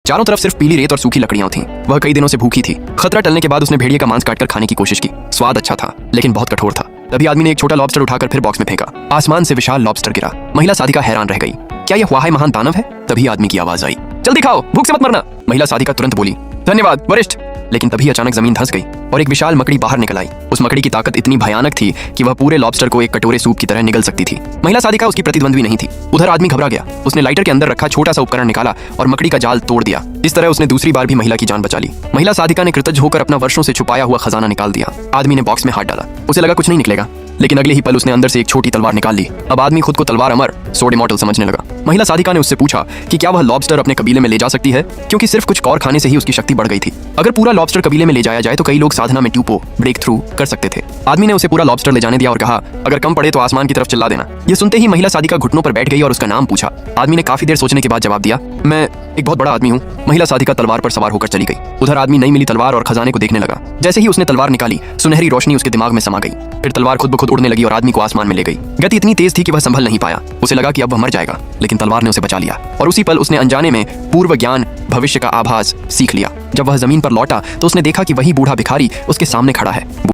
चारों तरफ सिर्फ पीली रेत और सूखी लकड़ियां थीं। वह कई दिनों से भूखी थी। खतरा टलने के बाद उसने भेड़िए का मांस काटकर खाने की कोशिश की। स्वाद अच्छा था लेकिन बहुत कठोर था। तभी आदमी ने एक छोटा लॉबस्टर उठाकर फिर बॉक्स में फेंका। आसमान से विशाल लॉबस्टर गिरा। महिला साधिका हैरान रह गई। क्या यह वाह महान दानव है? तभी आदमी की आवाज आई, जल्दी खाओ, भूख से मत मरना। महिला साधिका तुरंत बोली, धन्यवाद वरिष्ठ। लेकिन तभी अचानक जमीन धंस गई और एक विशाल मकड़ी बाहर निकल आई। उस मकड़ी की ताकत इतनी भयानक थी कि वह पूरे लॉबस्टर को एक कटोरे सूप की तरह निगल सकती थी। महिला साधिका उसकी प्रतिद्वंद्वी नहीं थी। उधर आदमी घबरा गया। उसने लाइटर के अंदर रखा छोटा सा उपकरण निकाला और मकड़ी का जाल तोड़ दिया। इस तरह उसने दूसरी बार भी महिला की जान बचा ली। महिला साधिका ने कृतज्ञ होकर अपना वर्षों से छुपाया हुआ खजाना निकाल दिया। आदमी ने बॉक्स में हाथ डाला। उसे लगा कुछ नहीं निकलेगा, लेकिन अगले ही पल उसने अंदर से एक छोटी तलवार निकाल ली। अब आदमी खुद को तलवार अमर सोड इमॉर्टल समझने लगा। महिला साधिका ने उससे पूछा कि क्या वह लॉबस्टर अपने कबीले में ले जा सकती है, क्योंकि सिर्फ कुछ कौर खाने से ही उसकी शक्ति बढ़ गई थी। अगर पूरा लॉबस्टर कबीले में ले जाया जाए तो कई लोग साधना में ट्यूपो ब्रेक थ्रू कर सकते थे। आदमी ने उसे पूरा लॉबस्टर ले जाने दिया और कहा, अगर कम पड़े तो आसमान की तरफ चिल्ला देना। यह सुनते ही महिला साधिका घुटनों पर बैठ गई और उसका नाम पूछा। आदमी ने काफी देर सोचने के बाद जवाब दिया, मैं एक बहुत बड़ा आदमी हूँ। महिला साधिका तलवार पर सवार होकर चली गई। उधर आदमी नई मिली तलवार और खजाने को देखने लगा। जैसे ही उसने तलवार निकाली, सुनहरी रोशनी उसके दिमाग में समा गई। फिर तलवार खुद ब खुद उड़ने लगी और आदमी को आसमान में ले गई। गति इतनी तेज थी कि वह संभल नहीं पाया। उसे लगा कि अब वह मर जाएगा, लेकिन तलवार ने उसे बचा लिया और उसी पल उसने अनजाने में पूर्व ज्ञान भविष्य का आभास सीख लिया। जब वह जमीन पर लौटा तो उसने देखा कि वही बूढ़ा भिखारी उसके सामने खड़ा है।